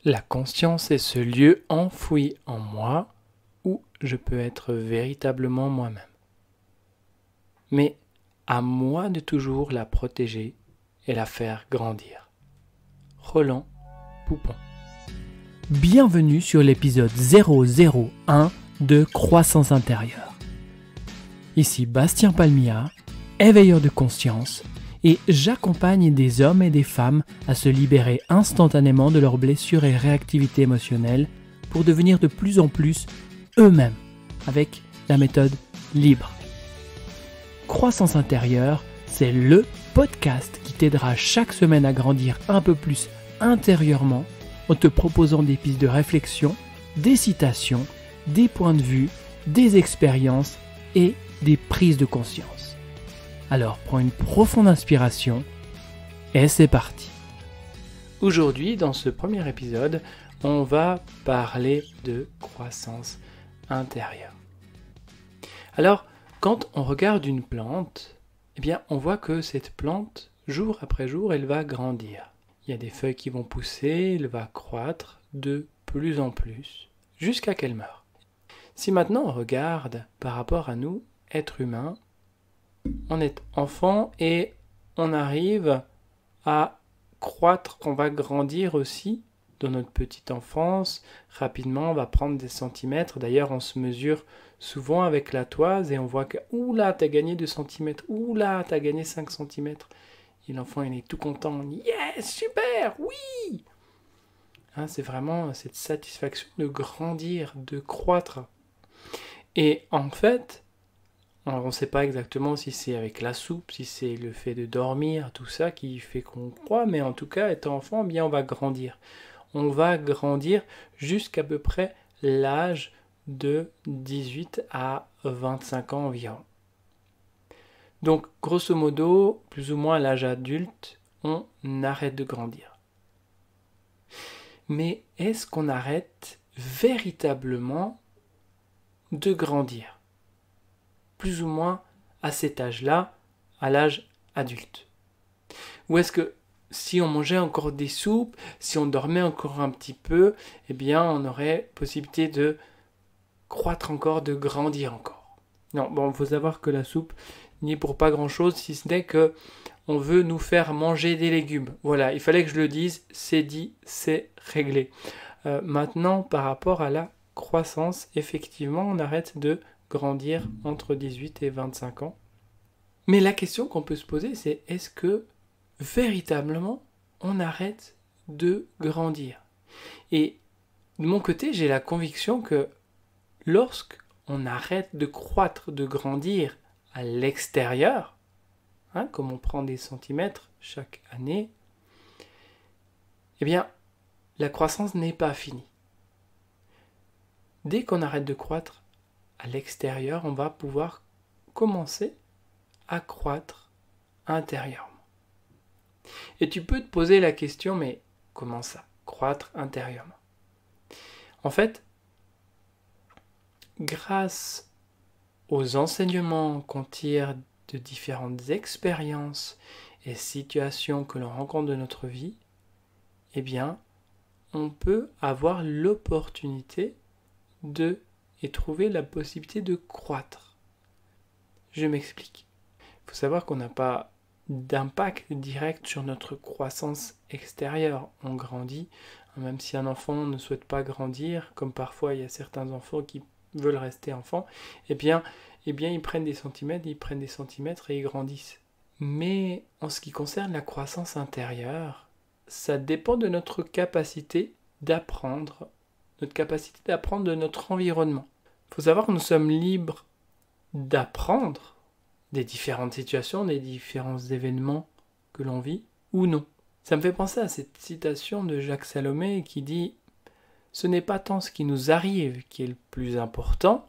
La conscience est ce lieu enfoui en moi où je peux être véritablement moi-même. Mais à moi de toujours la protéger et la faire grandir. Roland Poupon. Bienvenue sur l'épisode 001 de Croissance intérieure. Ici Bastien Palmia, éveilleur de conscience, et j'accompagne des hommes et des femmes à se libérer instantanément de leurs blessures et réactivité émotionnelle pour devenir de plus en plus eux-mêmes avec la méthode libre. Croissance intérieure, c'est le podcast qui t'aidera chaque semaine à grandir un peu plus intérieurement en te proposant des pistes de réflexion, des citations, des points de vue, des expériences et des prises de conscience. Alors prends une profonde inspiration et c'est parti. Aujourd'hui, dans ce premier épisode, on va parler de croissance intérieure. Alors, quand on regarde une plante, eh bien, on voit que cette plante, jour après jour, elle va grandir. Il y a des feuilles qui vont pousser, elle va croître de plus en plus, jusqu'à qu'elle meure. Si maintenant on regarde par rapport à nous, êtres humains, on est enfant et on arrive à croître, on va grandir aussi dans notre petite enfance. Rapidement, on va prendre des centimètres. D'ailleurs, on se mesure souvent avec la toise et on voit que « Oula, t'as gagné 2 centimètres. Oula, t'as gagné 5 centimètres. » Et l'enfant, il est tout content. « Yes, super, oui !» C'est vraiment cette satisfaction de grandir, de croître. Et en fait, alors on ne sait pas exactement si c'est avec la soupe, si c'est le fait de dormir, tout ça qui fait qu'on croit, mais en tout cas, étant enfant, eh bien on va grandir. On va grandir jusqu'à peu près l'âge de 18 à 25 ans environ. Donc, grosso modo, plus ou moins à l'âge adulte, on arrête de grandir. Mais est-ce qu'on arrête véritablement de grandir ? Plus ou moins à cet âge-là, à l'âge adulte. Ou est-ce que si on mangeait encore des soupes, si on dormait encore un petit peu, eh bien on aurait possibilité de croître encore, de grandir encore. Non, bon, il faut savoir que la soupe n'est pour pas grand-chose, si ce n'est que on veut nous faire manger des légumes. Voilà, il fallait que je le dise, c'est dit, c'est réglé. Maintenant, par rapport à la croissance, effectivement, on arrête de grandir entre 18 et 25 ans. Mais la question qu'on peut se poser, c'est est-ce que véritablement on arrête de grandir ? Et de mon côté, j'ai la conviction que lorsqu'on arrête de croître, de grandir à l'extérieur, comme on prend des centimètres chaque année, eh bien, la croissance n'est pas finie. Dès qu'on arrête de croître à l'extérieur, on va pouvoir commencer à croître intérieurement. Et tu peux te poser la question, mais comment ça, croître intérieurement ? En fait, grâce aux enseignements qu'on tire de différentes expériences et situations que l'on rencontre de notre vie, eh bien, on peut avoir l'opportunité de et trouver la possibilité de croître. Je m'explique. Il faut savoir qu'on n'a pas d'impact direct sur notre croissance extérieure. On grandit, même si un enfant ne souhaite pas grandir, comme parfois il y a certains enfants qui veulent rester enfants, eh bien ils prennent des centimètres et ils grandissent. Mais en ce qui concerne la croissance intérieure, ça dépend de notre capacité d'apprendre de notre environnement. Il faut savoir que nous sommes libres d'apprendre des différentes situations, des différents événements que l'on vit, ou non. Ça me fait penser à cette citation de Jacques Salomé qui dit « Ce n'est pas tant ce qui nous arrive qui est le plus important,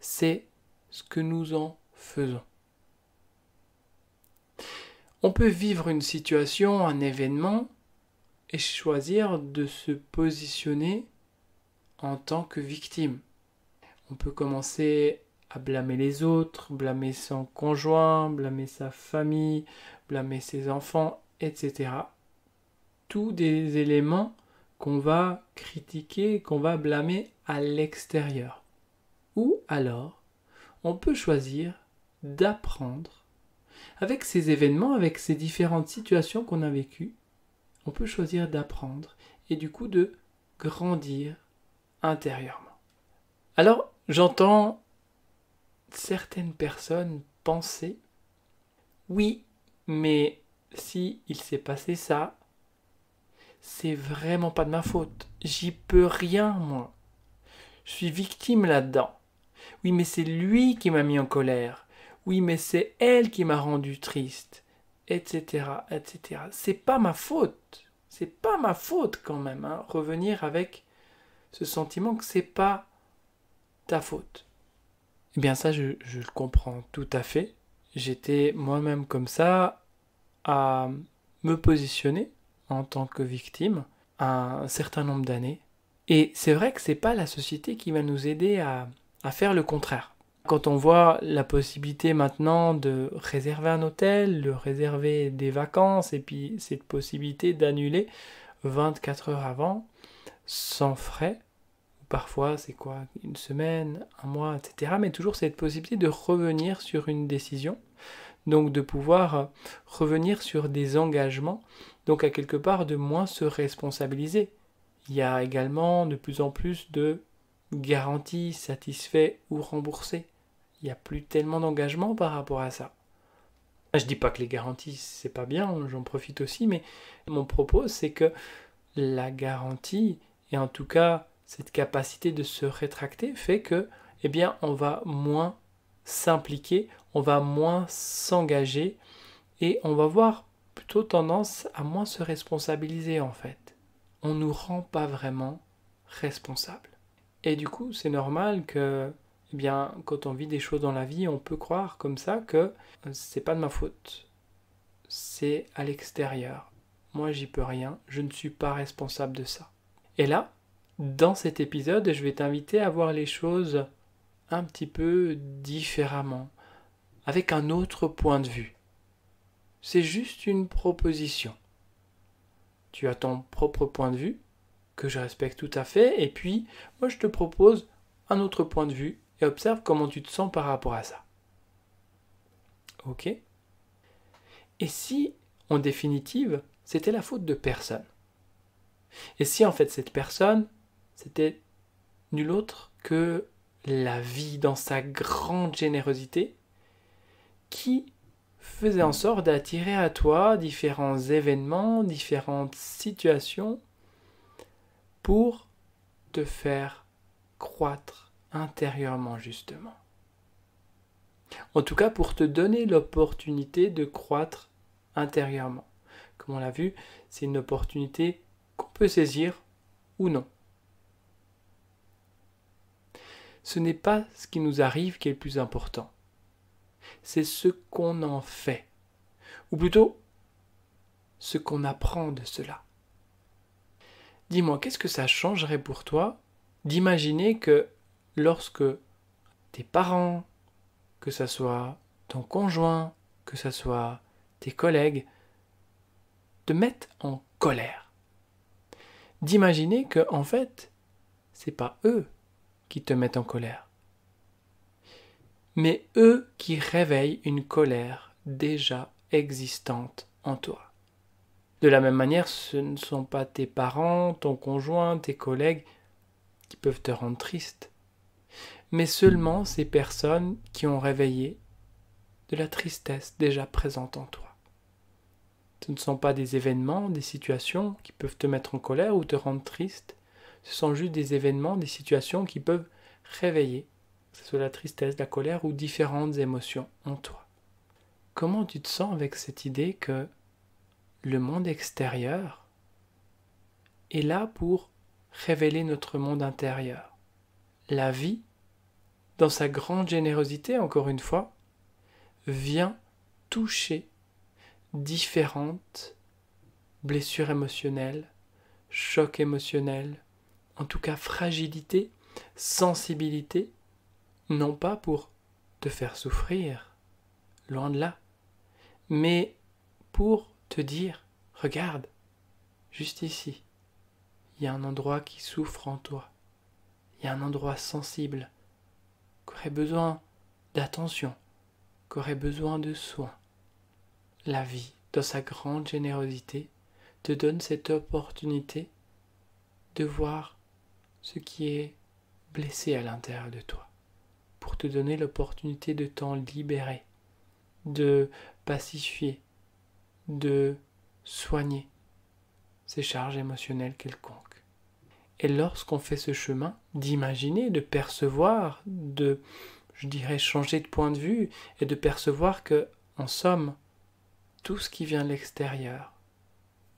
c'est ce que nous en faisons. » On peut vivre une situation, un événement, et choisir de se positionner en tant que victime. On peut commencer à blâmer les autres, blâmer son conjoint, blâmer sa famille, blâmer ses enfants, etc. Tous des éléments qu'on va critiquer, qu'on va blâmer à l'extérieur. Ou alors, on peut choisir d'apprendre avec ces événements, avec ces différentes situations qu'on a vécues. On peut choisir d'apprendre et du coup de grandir intérieurement. Alors, j'entends certaines personnes penser « Oui, mais si il s'est passé ça, c'est vraiment pas de ma faute. J'y peux rien, moi. Je suis victime là-dedans. Oui, mais c'est lui qui m'a mis en colère. Oui, mais c'est elle qui m'a rendu triste. Etc. etc. C'est pas ma faute. C'est pas ma faute quand même. Hein. Revenir avec ce sentiment que c'est pas ta faute. Eh bien ça, je le comprends tout à fait. J'étais moi-même comme ça à me positionner en tant que victime un certain nombre d'années. Et c'est vrai que c'est pas la société qui va nous aider à faire le contraire. Quand on voit la possibilité maintenant de réserver un hôtel, de réserver des vacances, et puis cette possibilité d'annuler 24 heures avant, sans frais, parfois c'est quoi, une semaine, un mois, etc. Mais toujours cette possibilité de revenir sur une décision, donc de pouvoir revenir sur des engagements, donc à quelque part de moins se responsabiliser. Il y a également de plus en plus de garanties satisfaites ou remboursées. Il n'y a plus tellement d'engagement par rapport à ça. Je dis pas que les garanties c'est pas bien, j'en profite aussi, mais mon propos c'est que la garantie, et en tout cas cette capacité de se rétracter, fait que, eh bien, on va moins s'impliquer, on va moins s'engager, et on va avoir plutôt tendance à moins se responsabiliser en fait. On ne nous rend pas vraiment responsables. Et du coup, c'est normal que, eh bien, quand on vit des choses dans la vie, on peut croire comme ça que c'est pas de ma faute. C'est à l'extérieur. Moi, j'y peux rien. Je ne suis pas responsable de ça. Et là, dans cet épisode, je vais t'inviter à voir les choses un petit peu différemment, avec un autre point de vue. C'est juste une proposition. Tu as ton propre point de vue, que je respecte tout à fait, et puis moi je te propose un autre point de vue, et observe comment tu te sens par rapport à ça. Ok ? Et si, en définitive, c'était la faute de personne ? Et si en fait cette personne, c'était nul autre que la vie dans sa grande générosité qui faisait en sorte d'attirer à toi différents événements, différentes situations pour te faire croître intérieurement justement. En tout cas pour te donner l'opportunité de croître intérieurement. Comme on l'a vu, c'est une opportunité qu'on peut saisir ou non. Ce n'est pas ce qui nous arrive qui est le plus important. C'est ce qu'on en fait. Ou plutôt, ce qu'on apprend de cela. Dis-moi, qu'est-ce que ça changerait pour toi d'imaginer que lorsque tes parents, que ça soit ton conjoint, que ça soit tes collègues, te mettent en colère. D'imaginer que, en fait, c'est pas eux qui te mettent en colère, mais eux qui réveillent une colère déjà existante en toi. De la même manière, ce ne sont pas tes parents, ton conjoint, tes collègues qui peuvent te rendre triste, mais seulement ces personnes qui ont réveillé de la tristesse déjà présente en toi. Ce ne sont pas des événements, des situations qui peuvent te mettre en colère ou te rendre triste, ce sont juste des événements, des situations qui peuvent réveiller, que ce soit la tristesse, la colère ou différentes émotions en toi. Comment tu te sens avec cette idée que le monde extérieur est là pour révéler notre monde intérieur? La vie, dans sa grande générosité, encore une fois, vient toucher différentes blessures émotionnelles, chocs émotionnels, en tout cas fragilité, sensibilité, non pas pour te faire souffrir, loin de là, mais pour te dire, regarde, juste ici, il y a un endroit qui souffre en toi. Il y a un endroit sensible, qui aurait besoin d'attention, qui aurait besoin de soins. La vie, dans sa grande générosité, te donne cette opportunité de voir ce qui est blessé à l'intérieur de toi, pour te donner l'opportunité de t'en libérer, de pacifier, de soigner ces charges émotionnelles quelconques. Et lorsqu'on fait ce chemin, d'imaginer, de percevoir, de, je dirais, changer de point de vue et de percevoir que, en somme, tout ce qui vient de l'extérieur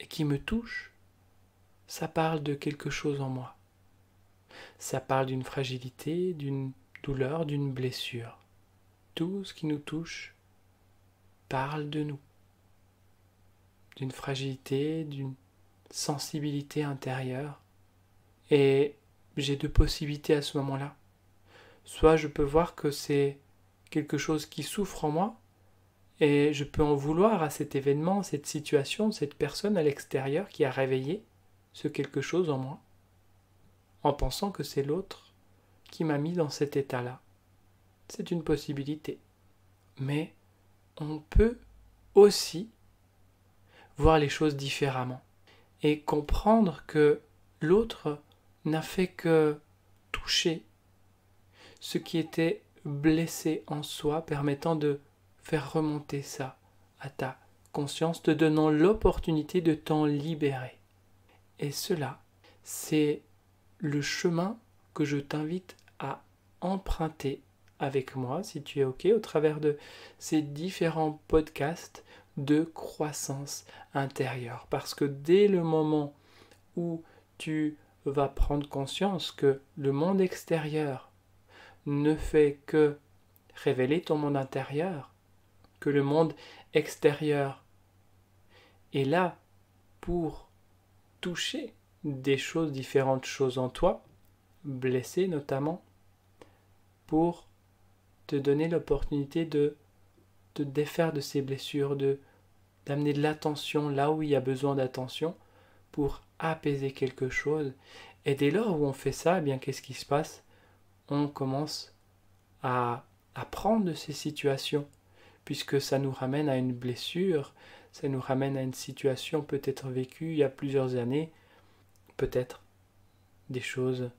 et qui me touche, ça parle de quelque chose en moi. Ça parle d'une fragilité, d'une douleur, d'une blessure. Tout ce qui nous touche parle de nous, d'une fragilité, d'une sensibilité intérieure. Et j'ai deux possibilités à ce moment-là. Soit je peux voir que c'est quelque chose qui souffre en moi, et je peux en vouloir à cet événement, cette situation, cette personne à l'extérieur qui a réveillé ce quelque chose en moi, en pensant que c'est l'autre qui m'a mis dans cet état-là. C'est une possibilité. Mais on peut aussi voir les choses différemment et comprendre que l'autre n'a fait que toucher ce qui était blessé en soi, permettant de faire remonter ça à ta conscience, te donnant l'opportunité de t'en libérer. Et cela, c'est le chemin que je t'invite à emprunter avec moi, si tu es OK, au travers de ces différents podcasts de croissance intérieure. Parce que dès le moment où tu vas prendre conscience que le monde extérieur ne fait que révéler ton monde intérieur, que le monde extérieur est là pour toucher des choses, différentes choses en toi, blessées notamment, pour te donner l'opportunité de te défaire de ces blessures, d'amener de l'attention là où il y a besoin d'attention pour apaiser quelque chose. Et dès lors où on fait ça, eh bien qu'est-ce qui se passe? On commence à apprendre de ces situations, puisque ça nous ramène à une blessure, ça nous ramène à une situation peut-être vécue il y a plusieurs années, peut-être des choses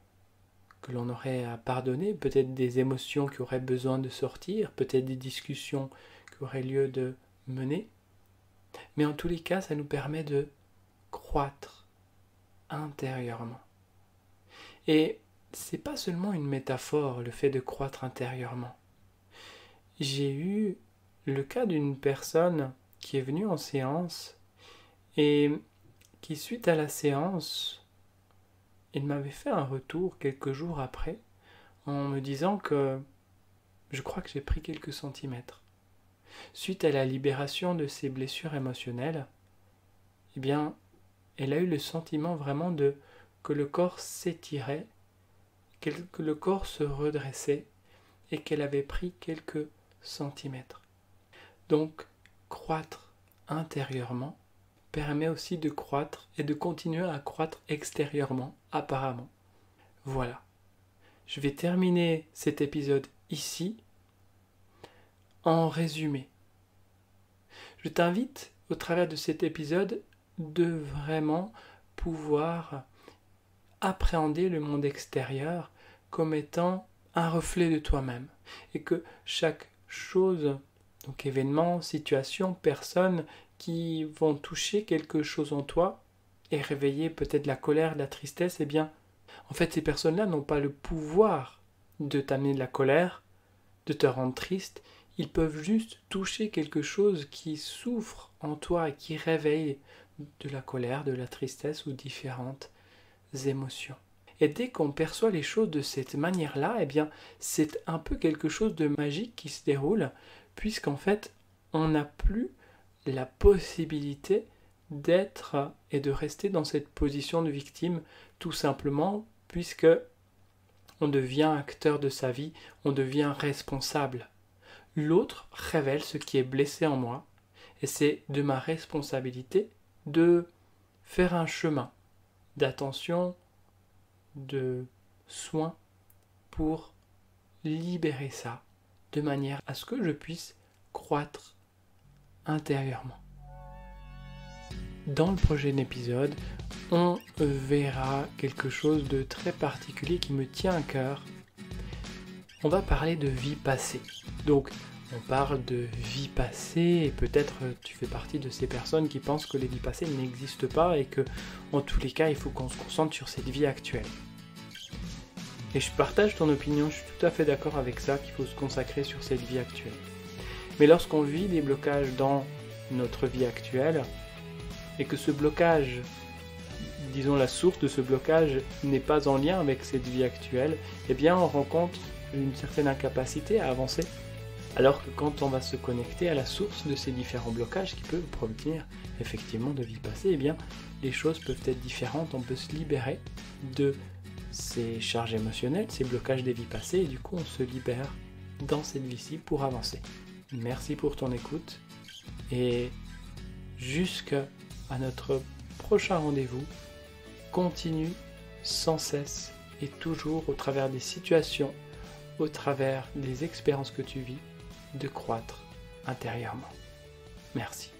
que l'on aurait à pardonner, peut-être des émotions qui auraient besoin de sortir, peut-être des discussions qui auraient lieu de mener. Mais en tous les cas, ça nous permet de croître intérieurement. Et c'est pas seulement une métaphore, le fait de croître intérieurement. J'ai eu le cas d'une personne qui est venue en séance et qui, suite à la séance, il m'avait fait un retour quelques jours après en me disant que je crois que j'ai pris quelques centimètres. Suite à la libération de ses blessures émotionnelles, eh bien, elle a eu le sentiment vraiment que le corps s'étirait, que le corps se redressait et qu'elle avait pris quelques centimètres. Donc, croître intérieurement permet aussi de croître et de continuer à croître extérieurement, apparemment. Voilà. Je vais terminer cet épisode ici en résumé. Je t'invite, au travers de cet épisode, de vraiment pouvoir appréhender le monde extérieur comme étant un reflet de toi-même et que chaque chose, donc événement, situation, personne qui vont toucher quelque chose en toi et réveiller peut-être la colère, la tristesse, eh bien, en fait, ces personnes-là n'ont pas le pouvoir de t'amener de la colère, de te rendre triste. Ils peuvent juste toucher quelque chose qui souffre en toi et qui réveille de la colère, de la tristesse ou différentes émotions. Et dès qu'on perçoit les choses de cette manière-là, eh bien, c'est un peu quelque chose de magique qui se déroule, puisqu'en fait, on n'a plus la possibilité d'être et de rester dans cette position de victime, tout simplement, puisque on devient acteur de sa vie, on devient responsable. L'autre révèle ce qui est blessé en moi, et c'est de ma responsabilité de faire un chemin, d'attention, de soin pour libérer ça de manière à ce que je puisse croître intérieurement. Dans le prochain épisode, on verra quelque chose de très particulier qui me tient à cœur. On va parler de vie passée. Donc, on parle de vie passée et peut-être tu fais partie de ces personnes qui pensent que les vies passées n'existent pas et que, en tous les cas, il faut qu'on se concentre sur cette vie actuelle. Et je partage ton opinion, je suis tout à fait d'accord avec ça, qu'il faut se consacrer sur cette vie actuelle. Mais lorsqu'on vit des blocages dans notre vie actuelle, et que ce blocage, disons la source de ce blocage, n'est pas en lien avec cette vie actuelle, eh bien on rencontre une certaine incapacité à avancer. Alors que quand on va se connecter à la source de ces différents blocages qui peuvent provenir effectivement de vie passée, eh bien les choses peuvent être différentes, on peut se libérer de ces charges émotionnelles, ces blocages des vies passées, et du coup on se libère dans cette vie-ci pour avancer. Merci pour ton écoute, et jusqu'à notre prochain rendez-vous, continue sans cesse et toujours au travers des situations, au travers des expériences que tu vis, de croître intérieurement. Merci.